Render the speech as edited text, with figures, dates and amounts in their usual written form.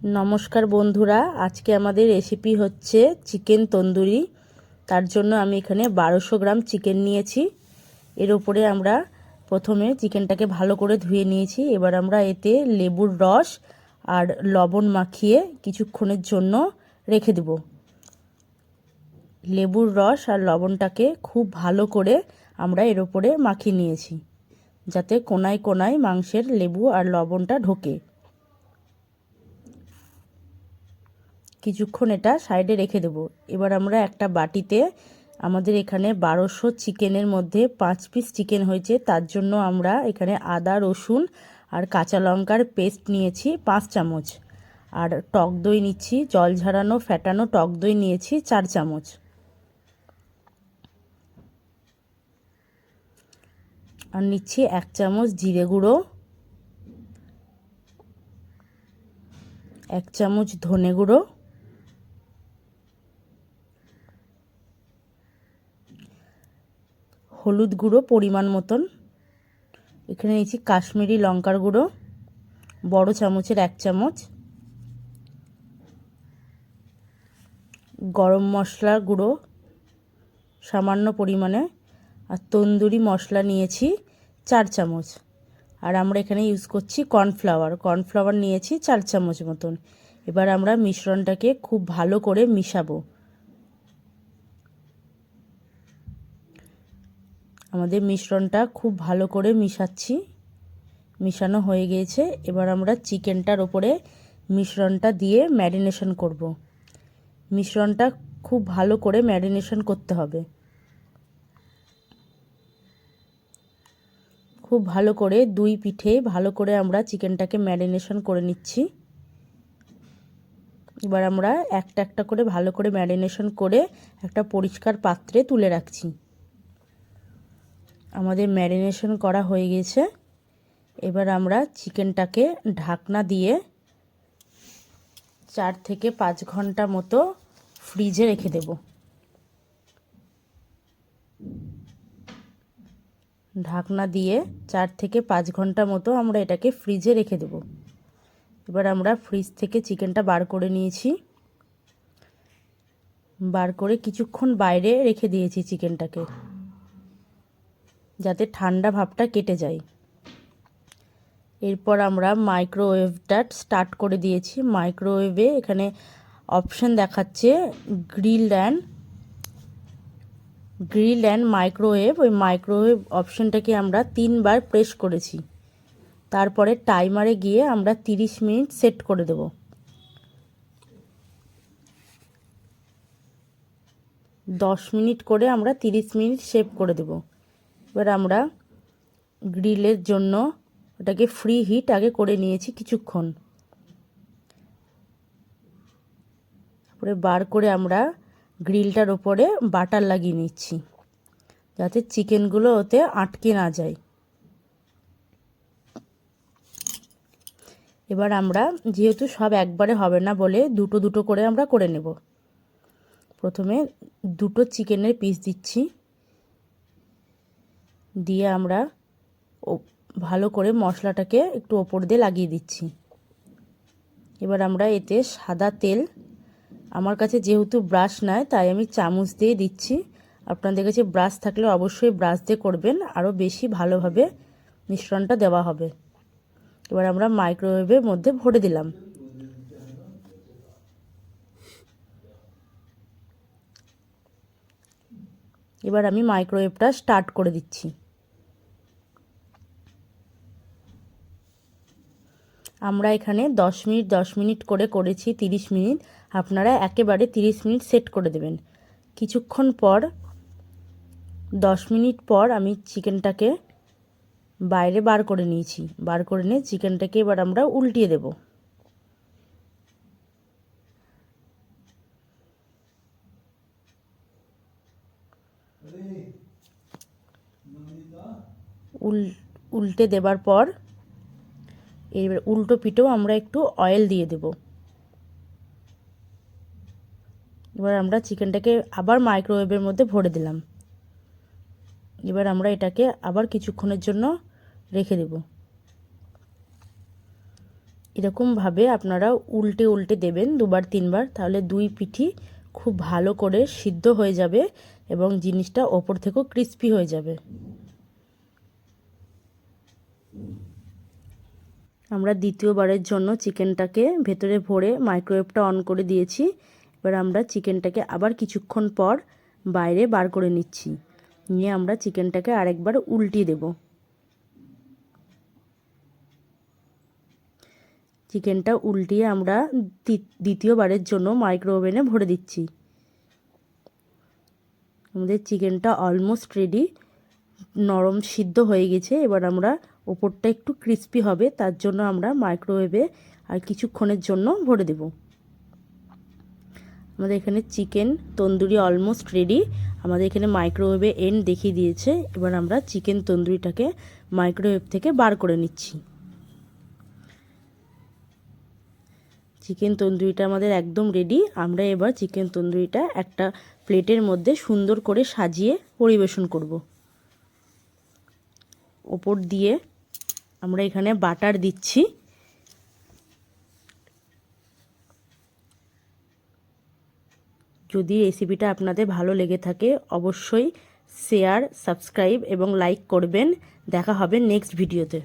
नमस्कार बंधुरा आज के आमादेर रेसिपि होच्छे चिकेन तंदूरी। तार जोन्नो आमी एखाने 1200 ग्राम चिकेन नियेछि। एर उपरे आमरा प्रथमे चिकेनटाके भालो करे धुए नियेछि। एबार आमरा एते लेबुर रस और लवण माखिए किछुक्षणेर जोन्नो रेखे देब। लेबुर रस और लवणटाके खूब भालो करे आमरा एर उपरे माखिए नियेछि जाते कोनाय कोनाय मांसेर लेबू और लवणटा ढोके। কিছুক্ষণ এটা সাইডে রেখে দেব। এবার আমরা একটা বাটিতে আমাদের এখানে 1200 চিকেনের মধ্যে 5 পিস চিকেন হয়েছে, তার জন্য আমরা এখানে আদা রসুন আর কাঁচা লঙ্কার পেস্ট নিয়েছি 5 চামচ, আর টক দই নিচ্ছি, জল ঝরানো ফ্যাটানো টক দই নিয়েছি 4 চামচ, আর নিচ্ছি 1 চামচ জিরে গুঁড়ো, 1 চামচ ধনে গুঁড়ো, হলুদ গুঁড়ো পরিমাণ মতন, এখানে নিয়েছি কাশ্মীরি লঙ্কার গুঁড়ো বড় চামচের 1 চামচ, গরম মশলার গুঁড়ো সামান্য পরিমাণে, আর তন্দুরি মশলা নিয়েছি 4 চামচ, আর আমরা এখানে ইউজ করছি কর্নফ্লাওয়ার নিয়েছি 4 চামচ মতন। এবার আমরা মিশ্রণটাকে খুব ভালো করে মিশাবো। আমাদের মিশ্রণটা খুব ভালো করে মিশাচ্ছি, মিশানো হয়ে গিয়েছে। এবার আমরা চিকেনটার উপরে মিশ্রণটা দিয়ে ম্যারিনেশন করব। মিশ্রণটা খুব ভালো করে ম্যারিনেশন করতে হবে, খুব ভালো করে দুই পিঠে ভালো করে আমরা চিকেনটাকে ম্যারিনেশন করে নিচ্ছি। এবার আমরা একটা একটা করে ভালো করে ম্যারিনেশন করে একটা পরিষ্কার পাত্রে তুলে রাখছি। আমাদের ম্যারিনেশন করা হয়ে গেছে। এবার আমরা চিকেনটাকে ঢাকনা দিয়ে 4 থেকে 5 ঘন্টা মতো ফ্রিজে রেখে দেব। ঢাকনা দিয়ে 4 থেকে 5 ঘন্টা মতো আমরা এটাকে ফ্রিজে রেখে দেব। এবার আমরা ফ্রিজ থেকে চিকেনটা বার করে নিয়েছি, বার করে কিছুক্ষণ বাইরে রেখে দিয়েছি চিকেনটাকে যাতে ঠান্ডা ভাবটা কেটে যায়। এরপর আমরা মাইক্রোওয়েভটা স্টার্ট করে দিয়েছি। মাইক্রোওয়েভে এখানে অপশন দেখাচ্ছে গ্রিল অ্যান্ড মাইক্রোওয়েভ। ওই মাইক্রোওয়েভ অপশনটাকে আমরা 3 বার প্রেস করেছি। তারপরে টাইমারে গিয়ে আমরা 30 মিনিট সেট করে দেব। 10 মিনিট করে আমরা 30 মিনিট সেভ করে দেব। এবার আমরা গ্রিলের জন্য ওটাকে ফ্রি হিট আগে করে নিয়েছি কিছুক্ষণ, তারপরে বার করে আমরা গ্রিলটার উপরে বাটার লাগিয়ে নিচ্ছি যাতে চিকেনগুলো ওতে আটকে না যায়। এবার আমরা যেহেতু সব একবারে হবে না বলে দুটো দুটো করে আমরা করে নেব। প্রথমে 2টো চিকেনের পিস দিচ্ছি, দিয়ে আমরা ভালো করে মশলাটাকে একটু ওপর দিয়ে লাগিয়ে দিচ্ছি। এবার আমরা এতে সাদা তেল, আমার কাছে যেহেতু ব্রাশ নাই তাই আমি চামচ দিয়ে দিচ্ছি। আপনাদের কাছে ব্রাশ থাকলে অবশ্যই ব্রাশ দিয়ে করবেন, আরও বেশি ভালোভাবে মিশ্রণটা দেওয়া হবে। এবার আমরা মাইক্রোওয়েভের মধ্যে ভরে দিলাম। এবার আমি মাইক্রোওয়েভটা স্টার্ট করে দিচ্ছি। আমরা এখানে 10 মিনিট করে করেছি 30 মিনিট, আপনারা একেবারে 30 মিনিট সেট করে দেবেন। কিছুক্ষণ পর 10 মিনিট পর আমি চিকেনটাকে বাইরে বার করে নিয়েছি। বার করে নিয়ে চিকেনটাকে এবার আমরা উল্টিয়ে দেব। উল্টে দেবার পর এবার উল্টো পিঠেও আমরা একটু অয়েল দিয়ে দেব। এবার আমরা চিকেনটাকে আবার মাইক্রোওয়েভের মধ্যে ভরে দিলাম। এবার আমরা এটাকে আবার কিছুক্ষণের জন্য রেখে দেব। এরকমভাবে আপনারা উল্টে উল্টে দেবেন 2-3 বার, তাহলে দুই পিঠই খুব ভালো করে সিদ্ধ হয়ে যাবে এবং জিনিসটা ওপর থেকেও ক্রিস্পি হয়ে যাবে। আমরা দ্বিতীয়বারের জন্য চিকেনটাকে ভেতরে ভরে মাইক্রোওয়েভটা অন করে দিয়েছি। এবার আমরা চিকেনটাকে আবার কিছুক্ষণ পর বাইরে বার করে নিচ্ছি, নিয়ে আমরা চিকেনটাকে আরেকবার উল্টিয়ে দেব। চিকেনটা উল্টিয়ে আমরা দ্বিতীয়বারের জন্য মাইক্রো ওভেনে ভরে দিচ্ছি। আমাদের চিকেনটা অলমোস্ট রেডি, নরম সিদ্ধ হয়ে গেছে। এবার আমরা ওপরটা একটু ক্রিস্পি হবে, তার জন্য আমরা মাইক্রোওয়েভে আর কিছুক্ষণের জন্য ভরে দেব। আমাদের এখানে চিকেন তন্দুরি অলমোস্ট রেডি। আমাদের এখানে মাইক্রোওয়েভে এন্ড দেখিয়ে দিয়েছে। এবার আমরা চিকেন তন্দুরিটাকে মাইক্রোওয়েভ থেকে বার করে নিচ্ছি। চিকেন তন্দুরিটা আমাদের একদম রেডি। আমরা এবার চিকেন তন্দুরিটা একটা প্লেটের মধ্যে সুন্দর করে সাজিয়ে পরিবেশন করব। ওপর দিয়ে আমরা এখানে বাটার দিচ্ছি। যদি রেসিপিটা আপনাদের ভালো লেগে থাকে অবশ্যই শেয়ার, সাবস্ক্রাইব এবং লাইক করবেন। দেখা হবে নেক্সট ভিডিওতে।